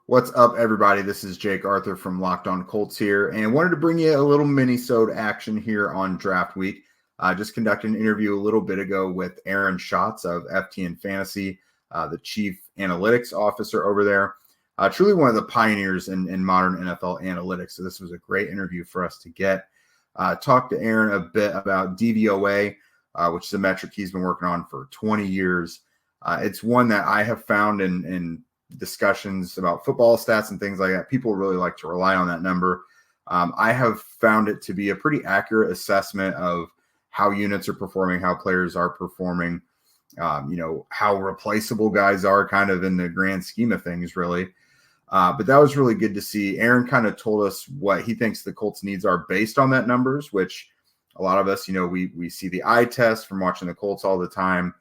What's up, everybody? This is Jake Arthur from Locked On Colts here, and wanted to bring you a little mini-sode action here on draft week. Just conducted an interview a little bit ago with Aaron Schatz of FTN Fantasy, the chief analytics officer over there. Truly one of the pioneers in modern NFL analytics. So this was a great interview for us to get. Talked to Aaron a bit about DVOA, which is a metric he's been working on for 20 years. It's one that I have found in discussions about football stats and things like that. People really like to rely on that number. I have found it to be a pretty accurate assessment of how units are performing, how players are performing, how replaceable guys are kind of in the grand scheme of things, really. But that was really good to see. Aaron kind of told us what he thinks the Colts needs are based on that numbers, which a lot of us, we see the eye test from watching the Colts all the time.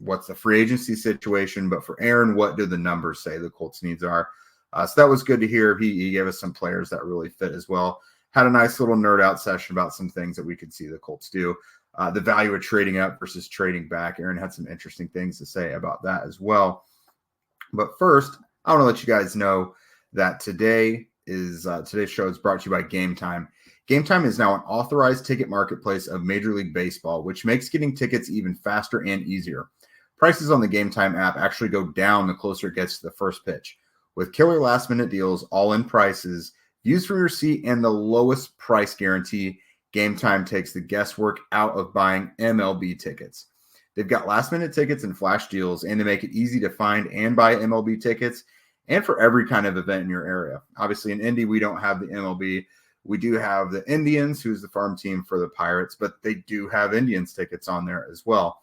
What's the free agency situation? But for Aaron, what do the numbers say the Colts needs are? So that was good to hear. He gave us some players that really fit as well. Had a nice little nerd out session about some things that we could see the Colts do. The value of trading up versus trading back. Aaron had some interesting things to say about that as well. But first, I want to let you guys know that today's show is brought to you by Game Time. Game Time is now an authorized ticket marketplace of Major League Baseball, which makes getting tickets even faster and easier. Prices on the Game Time app actually go down the closer it gets to the first pitch. With killer last-minute deals, all-in prices, views from your seat, and the lowest price guarantee, Game Time takes the guesswork out of buying MLB tickets. They've got last-minute tickets and flash deals, and they make it easy to find and buy MLB tickets, and for every kind of event in your area. Obviously, in Indy, we don't have the MLB. We do have the Indians, who's the farm team for the Pirates, but they do have Indians tickets on there as well.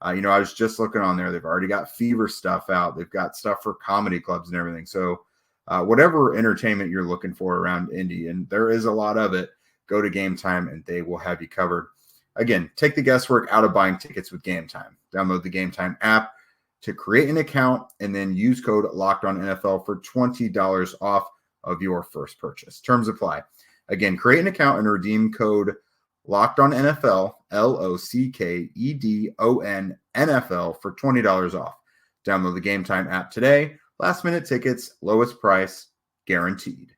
I was just looking on there. They've already got Fever stuff out. They've got stuff for comedy clubs and everything. So whatever entertainment you're looking for around Indy, and there is a lot of it, go to Game Time and they will have you covered. Again, take the guesswork out of buying tickets with Game Time. Download the Game Time app to create an account and then use code LOCKEDONNFL for $20 off of your first purchase. Terms apply. Again, create an account and redeem code Locked On NFL, LOCKEDON NFL for $20 off. Download the Game Time app today. Last minute tickets, lowest price, guaranteed.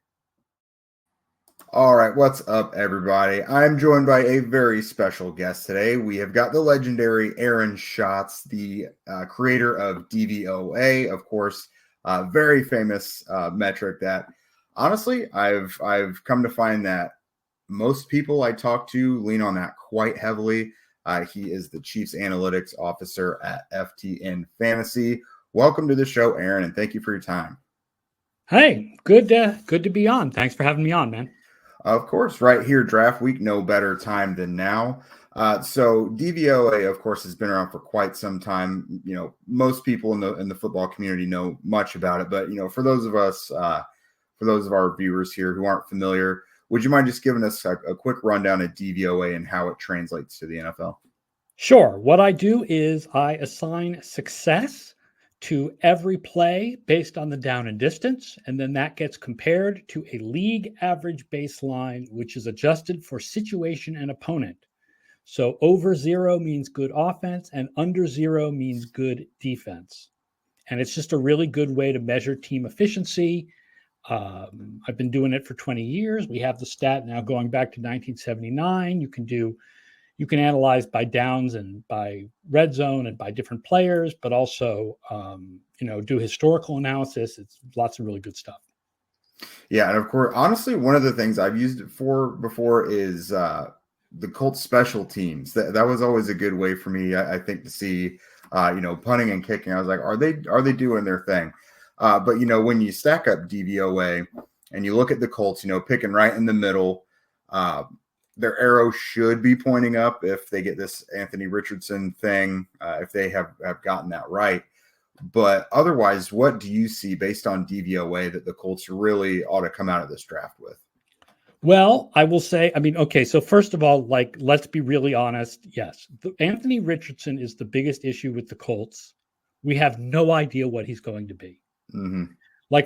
All right, what's up, everybody? I'm joined by a very special guest today. We have got the legendary Aaron Schatz, the creator of DVOA, of course, very famous metric that, honestly, I've come to find that most people I talk to lean on that quite heavily. He is the Chiefs Analytics Officer at FTN Fantasy. Welcome to the show, Aaron, and thank you for your time. Hey, good to be on. Thanks for having me on, man. Of course, right here, draft week, no better time than now. So DVOA, of course, has been around for quite some time. Most people in the football community know much about it, but for those of us, for those of our viewers here who aren't familiar, would you mind just giving us a quick rundown of DVOA and how it translates to the NFL? Sure. What I do is I assign success to every play based on the down and distance, and then that gets compared to a league average baseline, which is adjusted for situation and opponent. So over 0 means good offense, and under 0 means good defense. And it's just a really good way to measure team efficiency. I've been doing it for 20 years. We have the stat now going back to 1979. You can analyze by downs and by red zone and by different players, but also, do historical analysis. It's lots of really good stuff. Yeah. And of course, honestly, one of the things I've used it for before is the Colts special teams. That was always a good way for me, I think, to see, punting and kicking. I was like, are they doing their thing? But, when you stack up DVOA and you look at the Colts, picking right in the middle, their arrow should be pointing up if they get this Anthony Richardson thing, if they have gotten that right. But otherwise, what do you see based on DVOA that the Colts really ought to come out of this draft with? Well, I will say, okay, so first of all, let's be really honest. Yes, Anthony Richardson is the biggest issue with the Colts. We have no idea what he's going to be. Mm-hmm.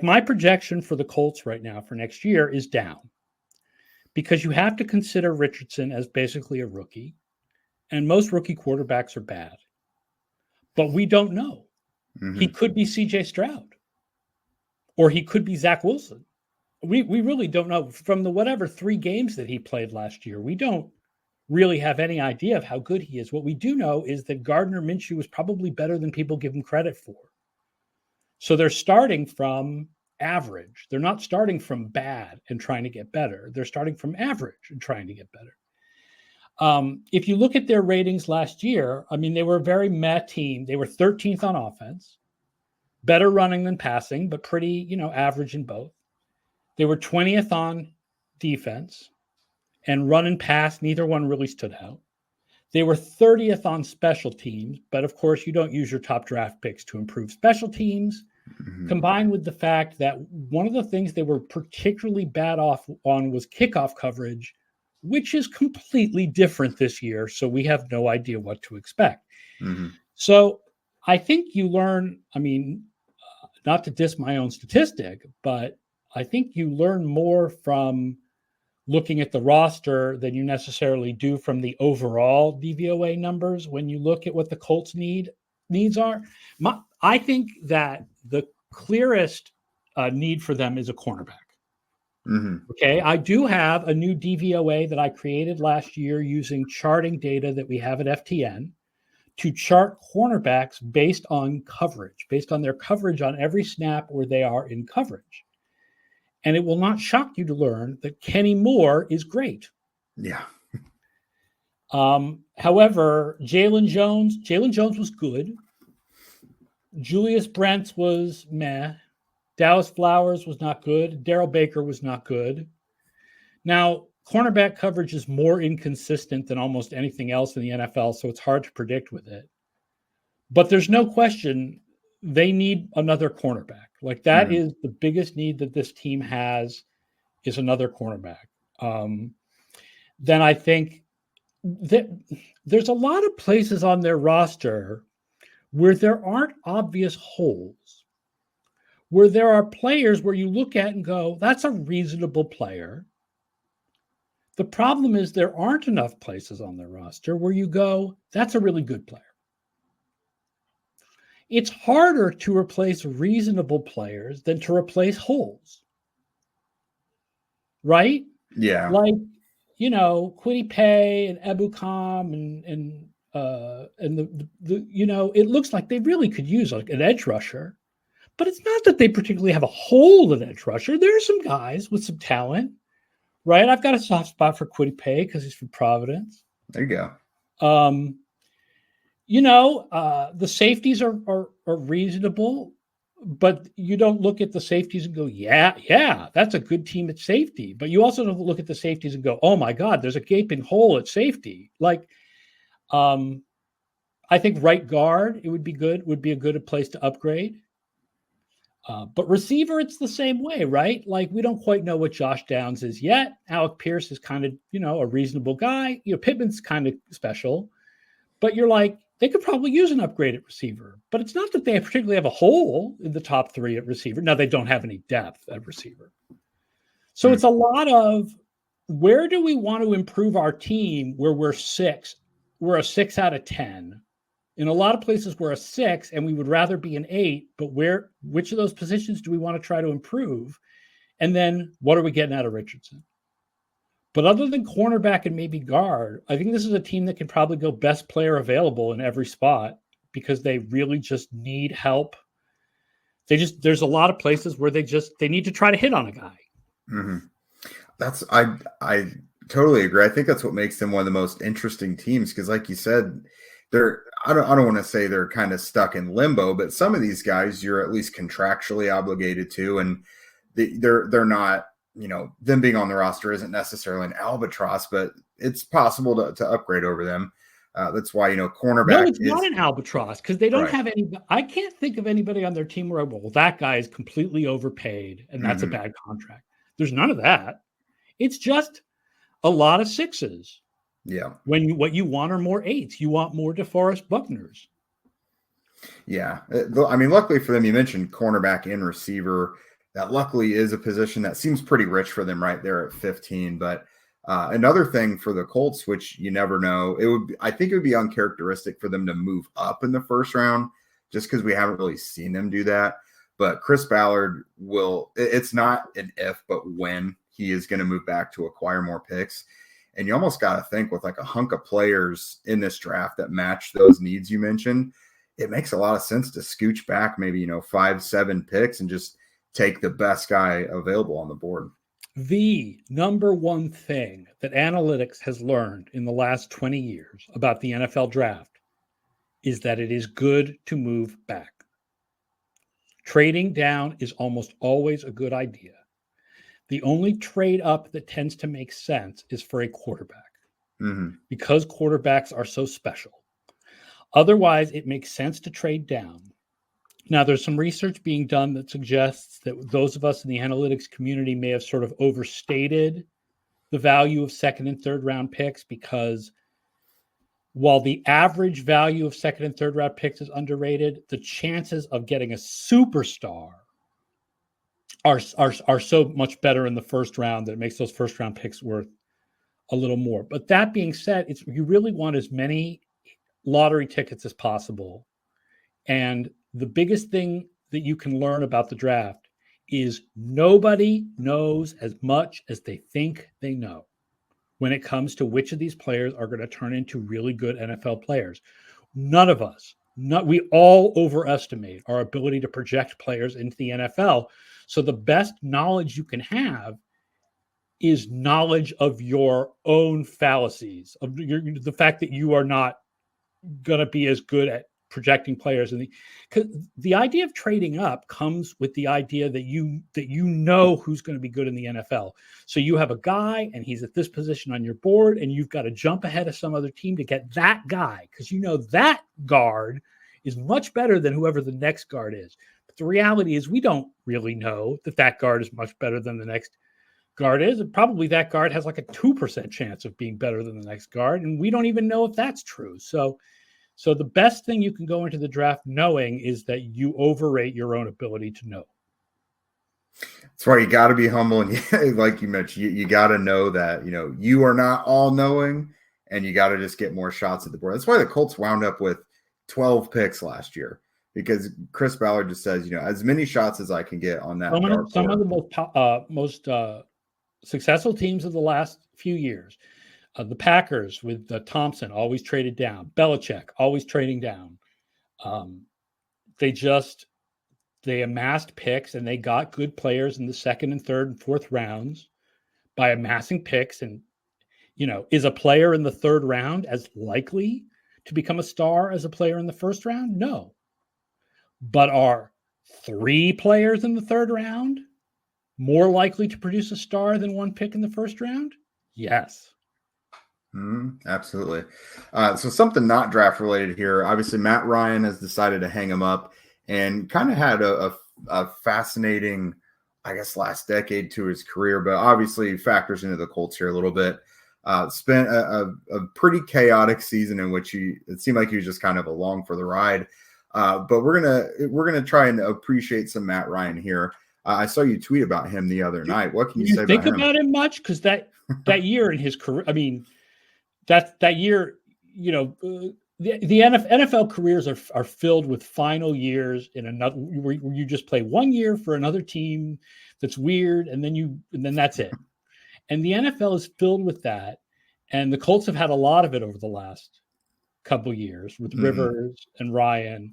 My projection for the Colts right now for next year is down because you have to consider Richardson as basically a rookie, and most rookie quarterbacks are bad. But we don't know. Mm-hmm. He could be CJ Stroud. or he could be Zach Wilson. We really don't know. From the whatever 3 games that he played last year, we don't really have any idea of how good he is. What we do know is that Gardner Minshew is probably better than people give him credit for. So they're starting from average. They're not starting from bad and trying to get better. They're starting from average and trying to get better. If you look at their ratings last year, I mean, they were a very meh team. They were 13th on offense, better running than passing, but pretty, average in both. They were 20th on defense, and run and pass, neither one really stood out. They were 30th on special teams, but of course, you don't use your top draft picks to improve special teams, combined with the fact that one of the things they were particularly bad off on was kickoff coverage, which is completely different this year. So we have no idea what to expect. So I think you learn, not to diss my own statistic, but I think you learn more from looking at the roster than you necessarily do from the overall DVOA numbers when you look at what the Colts needs are. I think that the clearest need for them is a cornerback. Okay, I do have a new DVOA that I created last year using charting data that we have at FTN to chart cornerbacks based on coverage, based on their coverage on every snap where they are in coverage. And it will not shock you to learn that Kenny Moore is great. Yeah. However, Jalen Jones was good. Julius Brents was meh. Dallas Flowers was not good. Darrell Baker was not good. Now, cornerback coverage is more inconsistent than almost anything else in the NFL, so it's hard to predict with it. But there's no question they need another cornerback. Like that is the biggest need that this team has, is another cornerback. Then I think that there's a lot of places on their roster where there aren't obvious holes, where there are players where you look at and go, that's a reasonable player. The problem is there aren't enough places on their roster where you go, that's a really good player. It's harder to replace reasonable players than to replace holes. Right? Yeah. Like, Kwity Paye and Ebukam and it looks like they really could use like an edge rusher. But it's not that they particularly have a hole in edge rusher. There are some guys with some talent, right? I've got a soft spot for Kwity Paye because he's from Providence. There you go. The safeties are reasonable, but you don't look at the safeties and go, yeah, that's a good team at safety. But you also don't look at the safeties and go, oh my God, there's a gaping hole at safety. Like, I think right guard, would be a good place to upgrade. But receiver, it's the same way, right? Like, we don't quite know what Josh Downs is yet. Alec Pierce is kind of, a reasonable guy. Pittman's kind of special. But you're like, they could probably use an upgrade at receiver. But it's not that they particularly have a hole in the top 3 at receiver. Now, they don't have any depth at receiver. So it's a lot of, where do we want to improve our team where we're 6? We're a 6 out of 10. In a lot of places, we're a 6, and we would rather be an 8. But which of those positions do we want to try to improve? And then what are we getting out of Richardson? But other than cornerback and maybe guard, I think this is a team that can probably go best player available in every spot because they really just need help. There's a lot of places where they need to try to hit on a guy. I totally agree. I think that's what makes them one of the most interesting teams because, like you said, I don't want to say they're kind of stuck in limbo, but some of these guys you're at least contractually obligated to, and they're not. Them being on the roster isn't necessarily an albatross, but it's possible to upgrade over them. That's why, cornerback. No, it's not an albatross because they don't have any. I can't think of anybody on their team where, that guy is completely overpaid and that's a bad contract. There's none of that. It's just a lot of 6s. Yeah. What you want are more 8s. You want more DeForest Buckners. Yeah. Luckily for them, you mentioned cornerback and receiver. That luckily is a position that seems pretty rich for them right there at 15. But another thing for the Colts, which you never know, I think it would be uncharacteristic for them to move up in the first round just because we haven't really seen them do that. But Chris Ballard it's not an if, but when he is going to move back to acquire more picks. And you almost got to think with like a hunk of players in this draft that match those needs you mentioned, it makes a lot of sense to scooch back maybe, 5-7 picks and just take the best guy available on the board. The number one thing that analytics has learned in the last 20 years about the NFL draft is that it is good to move back. Trading down is almost always a good idea. The only trade up that tends to make sense is for a quarterback because quarterbacks are so special. Otherwise, it makes sense to trade down. Now, there's some research being done that suggests that those of us in the analytics community may have sort of overstated the value of second and third round picks, because while the average value of second and third round picks is underrated, the chances of getting a superstar are so much better in the first round that it makes those first round picks worth a little more. But that being said, you really want as many lottery tickets as possible. And the biggest thing that you can learn about the draft is nobody knows as much as they think they know when it comes to which of these players are going to turn into really good NFL players. None of us, we all overestimate our ability to project players into the NFL. So the best knowledge you can have is knowledge of your own fallacies, of the fact that you are not going to be as good at projecting players. And the idea of trading up comes with the idea that you know who's going to be good in the NFL. So you have a guy and he's at this position on your board, and you've got to jump ahead of some other team to get that guy, because you know that guard is much better than whoever the next guard is. But the reality is we don't really know that guard is much better than the next guard is. And probably that guard has like a 2% chance of being better than the next guard. And we don't even know if that's true. So the best thing you can go into the draft knowing is that you overrate your own ability to know. That's why you got to be humble. And like you mentioned, you got to know that, you are not all knowing, and you got to just get more shots at the board. That's why the Colts wound up with 12 picks last year, because Chris Ballard just says, as many shots as I can get on that. Some of the most successful teams of the last few years. The Packers with Thompson always traded down. Belichick always trading down. They amassed picks, and they got good players in the second and third and fourth rounds by amassing picks. And, is a player in the third round as likely to become a star as a player in the first round? No. But are 3 players in the third round more likely to produce a star than 1 pick in the first round? Yes. Absolutely. So something not draft related here. Obviously, Matt Ryan has decided to hang him up, and kind of had a fascinating, I guess, last decade to his career, but obviously factors into the Colts here a little bit. Spent a pretty chaotic season in which it seemed like he was just kind of along for the ride. But we're gonna try and appreciate some Matt Ryan here. I saw you tweet about him the other night. What can you say about him? Think about him much? Because that year in his career, I mean, that year, the NFL careers are filled with final years in another where you just play 1 year for another team that's weird, and then that's it. And the NFL is filled with that, and the Colts have had a lot of it over the last couple years with Rivers and Ryan.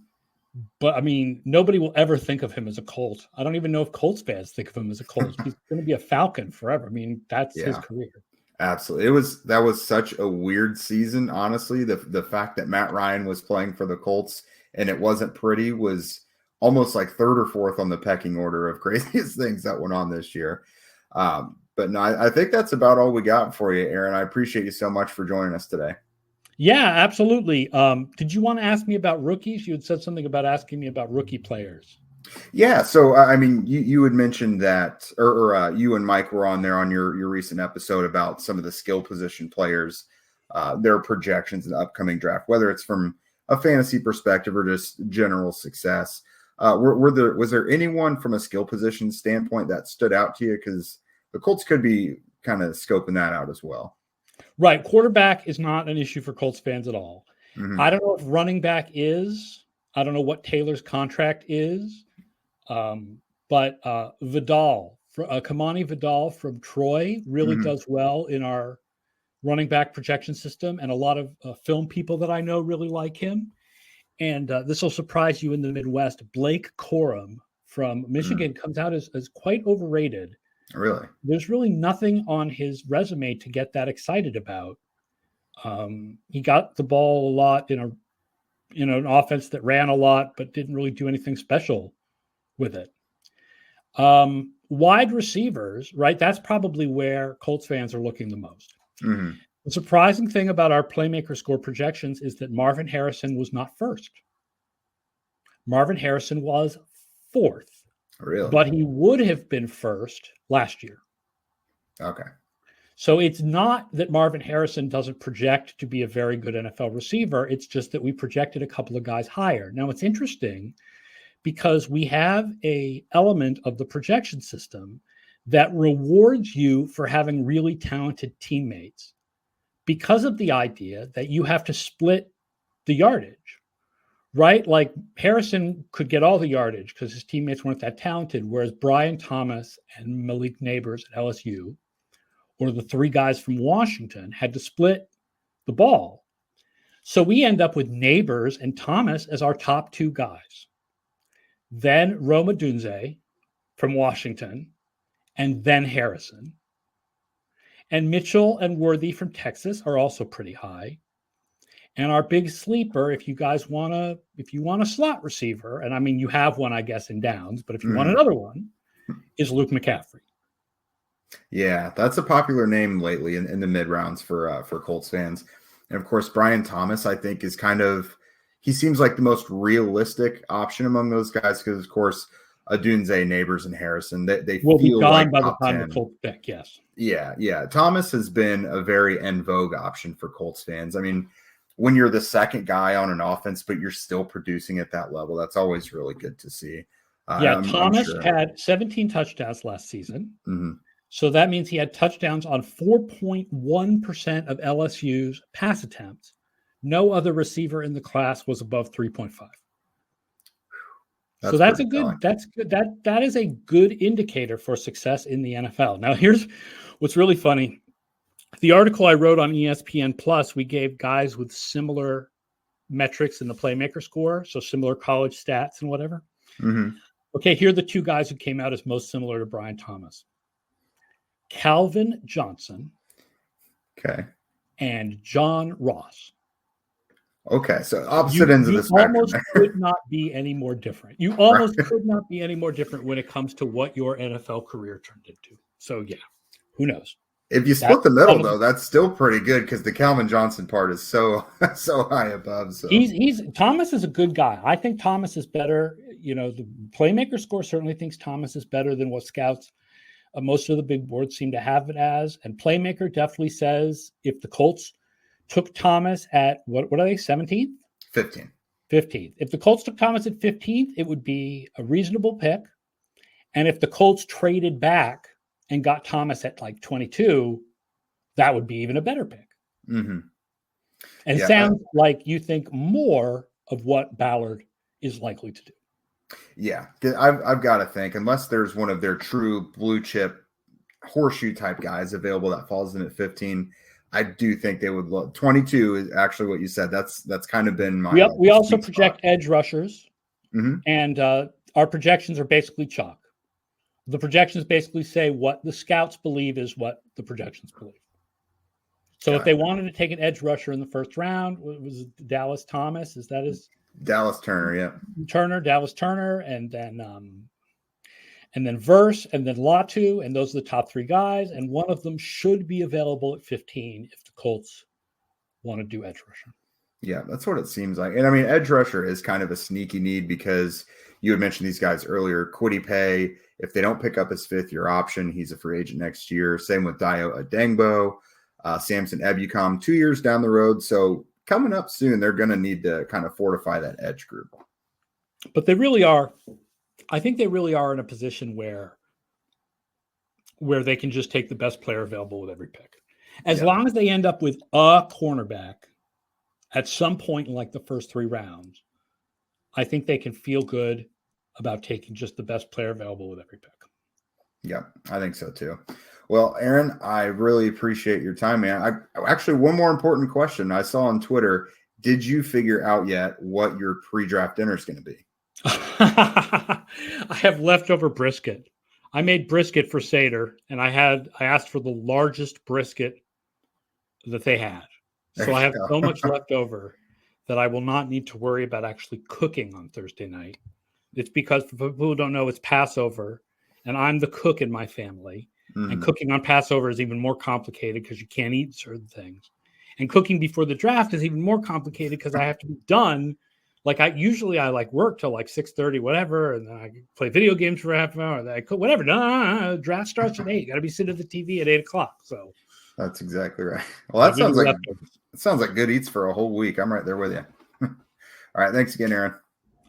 But I mean, nobody will ever think of him as a Colt. I don't even know if Colts fans think of him as a Colt. He's going to be a Falcon forever. I mean, that's his career. Absolutely. That was such a weird season, honestly. The fact that Matt Ryan was playing for the Colts and it wasn't pretty was almost like third or fourth on the pecking order of craziest things that went on this year. But no, I think that's about all we got for you, Aaron. I appreciate you so much for joining us today. Yeah, absolutely. Did you want to ask me about rookies? You had said something about asking me about rookie players. Yeah. So, I mean, you had mentioned that, or you and Mike were on there on your recent episode about some of the skill position players, their projections in the upcoming draft, whether it's from a fantasy perspective or just general success. Was there anyone from a skill position standpoint that stood out to you? Because the Colts could be kind of scoping that out as well. Right. Quarterback is not an issue for Colts fans at all. Mm-hmm. I don't know if running back is. I don't know what Taylor's contract is. But Vidal, Kamani Vidal from Troy really does well in our running back projection system. And a lot of film people that I know really like him. And this will surprise you in the Midwest. Blake Corum from Michigan comes out as quite overrated. Really? There's really nothing on his resume to get that excited about. He got the ball a lot in an offense that ran a lot, but didn't really do anything special with it. Wide receivers, right? That's probably where Colts fans are looking the most. The surprising thing about our playmaker score projections is that Marvin Harrison was not first. Marvin Harrison was fourth. Really? But he would have been first last year. Okay. So it's not that Marvin Harrison doesn't project to be a very good NFL receiver. It's just that we projected a couple of guys higher. Now, it's interesting because we have an element of the projection system that rewards you for having really talented teammates because of the idea that you have to split the yardage, right? Like Harrison could get all the yardage because his teammates weren't that talented, whereas Brian Thomas and Malik Neighbors at LSU, or the three guys from Washington, had to split the ball. So we end up with Neighbors and Thomas as our top two guys. Then Roma Dunze from Washington, and then Harrison. And Mitchell and Worthy from Texas are also pretty high. And our big sleeper, if you want a slot receiver, and I mean, you have one, I guess, in Downs, but if you want another one, is Luke McCaffrey. Yeah, that's a popular name lately in the mid rounds for Colts fans. And of course, Brian Thomas, I think, is he seems like the most realistic option among those guys because, of course, Adunze, Neighbors, and Harrison, they will feel be gone like by the top time 10. the Colts pick. Yes. Yeah. Thomas has been a very en vogue option for Colts fans. I mean, when you're the second guy on an offense, but you're still producing at that level, that's always really good to see. Thomas had 17 touchdowns last season. So that means he had touchdowns on 4.1% of LSU's pass attempts. No other receiver in the class was above 3.5. So that's good. That is a good indicator for success in the NFL. Now, here's what's really funny. The article I wrote on ESPN Plus, we gave guys with similar metrics in the playmaker score, so similar college stats and whatever. Okay, here are the two guys who came out as most similar to Brian Thomas. Calvin Johnson. Okay. And John Ross. Okay, so opposite ends of the spectrum. You almost could not be any more different. You almost could not be any more different when it comes to what your NFL career turned into. So, yeah, who knows? If you split the middle, though, that's still pretty good because the Calvin Johnson part is so high above. So Thomas is a good guy. I think Thomas is better. The playmaker score certainly thinks Thomas is better than what scouts, most of the big boards seem to have it as. And playmaker definitely says if the Colts took Thomas at what are they, 17th? 15th. If the Colts took Thomas at 15th, it would be a reasonable pick. And if the Colts traded back and got Thomas at like 22, that would be even a better pick. And sounds like you think more of what Ballard is likely to do. Yeah, I've got to think, unless there's one of their true blue chip horseshoe type guys available that falls in at 15, I do think they would look. 22 is actually what you said. That's kind of been my. We also project edge rushers, and our projections are basically chalk. The projections basically say what the scouts believe is what the projections believe. So if they wanted to take an edge rusher in the first round, was it Dallas Thomas? Is that his? Dallas Turner, yeah. Dallas Turner, and then Verse, and then Latu, and those are the top three guys. And one of them should be available at 15 if the Colts want to do edge rusher. Yeah, that's what it seems like. And I mean, edge rusher is kind of a sneaky need because you had mentioned these guys earlier. Kwity Paye, if they don't pick up his fifth-year option, he's a free agent next year. Same with Dayo Adengbo, Samson Ebukam, 2 years down the road. So coming up soon, they're going to need to kind of fortify that edge group. But they really are. I think they really are in a position where they can just take the best player available with every pick. As long as they end up with a cornerback at some point in like the first three rounds, I think they can feel good about taking just the best player available with every pick. Yeah, I think so too. Well, Aaron, I really appreciate your time, man. I actually, one more important question I saw on Twitter. Did you figure out yet what your pre-draft dinner is going to be? I have leftover brisket. I made brisket for Seder, and I asked for the largest brisket that they had. So I have so much left over that I will not need to worry about actually cooking on Thursday night. It's because, for people who don't know, it's Passover, and I'm the cook in my family. And cooking on Passover is even more complicated because you can't eat certain things. And cooking before the draft is even more complicated because I have to be done. Like I work till like 6:30, whatever, and then I play video games for half an hour. And then I cook, whatever. No, draft starts at 8. You got to be sitting at the TV at 8:00. So that's exactly right. Well, that sounds like good eats for a whole week. I'm right there with you. All right, thanks again, Aaron.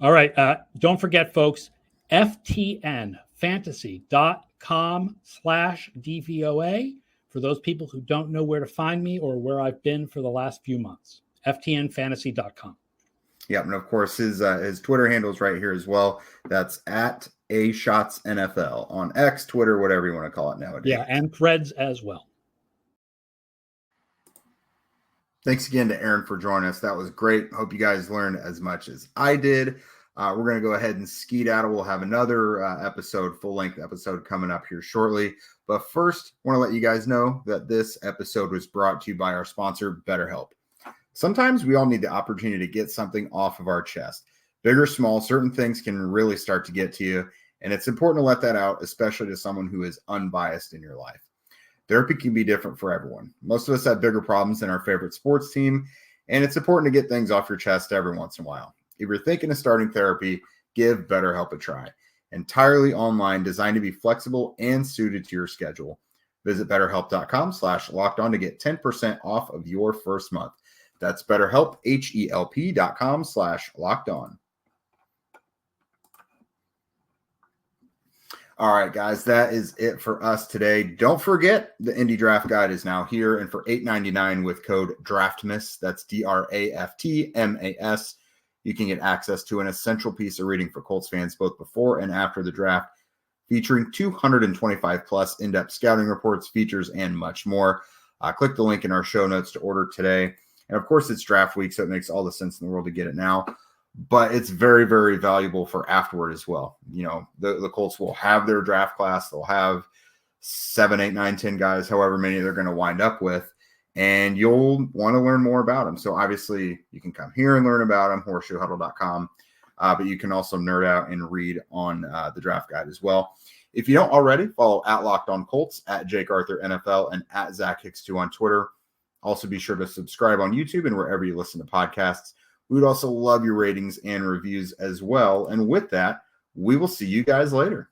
All right, don't forget, folks, ftnfantasy.com/DVOA for those people who don't know where to find me or where I've been for the last few months. ftnfantasy.com. Yeah, and of course his Twitter handle is right here as well. That's at Schatz NFL on X, Twitter, whatever you want to call it nowadays. Yeah, and Threads as well. Thanks again to Aaron for joining us. That was great. Hope you guys learned as much as I did. We're going to go ahead and skedaddle. We'll have another full-length episode coming up here shortly. But first, I want to let you guys know that this episode was brought to you by our sponsor, BetterHelp. Sometimes we all need the opportunity to get something off of our chest. Big or small, certain things can really start to get to you, and it's important to let that out, especially to someone who is unbiased in your life. Therapy can be different for everyone. Most of us have bigger problems than our favorite sports team, and it's important to get things off your chest every once in a while. If you're thinking of starting therapy, give BetterHelp a try. Entirely online, designed to be flexible and suited to your schedule. Visit BetterHelp.com/lockedon to get 10% off of your first month. That's BetterHelp, HELP.com/lockedon. All right, guys, that is it for us today. Don't forget, the Indy Draft Guide is now here, and for $8.99 with code DRAFTMAS, that's DRAFTMAS, you can get access to an essential piece of reading for Colts fans both before and after the draft, featuring 225 plus in-depth scouting reports, features, and much more. Click the link in our show notes to order today. And of course, it's draft week, so it makes all the sense in the world to get it now. But it's very, very valuable for afterward as well. You know, the Colts will have their draft class. They'll have 7, 8, 9, 10 guys, however many they're going to wind up with. And you'll want to learn more about them. So obviously, you can come here and learn about them, horseshoehuddle.com. But you can also nerd out and read on the draft guide as well. If you don't already, follow at Locked On Colts, at Jake Arthur NFL, and at Zach Hicks2 on Twitter. Also, be sure to subscribe on YouTube and wherever you listen to podcasts. We would also love your ratings and reviews as well. And with that, we will see you guys later.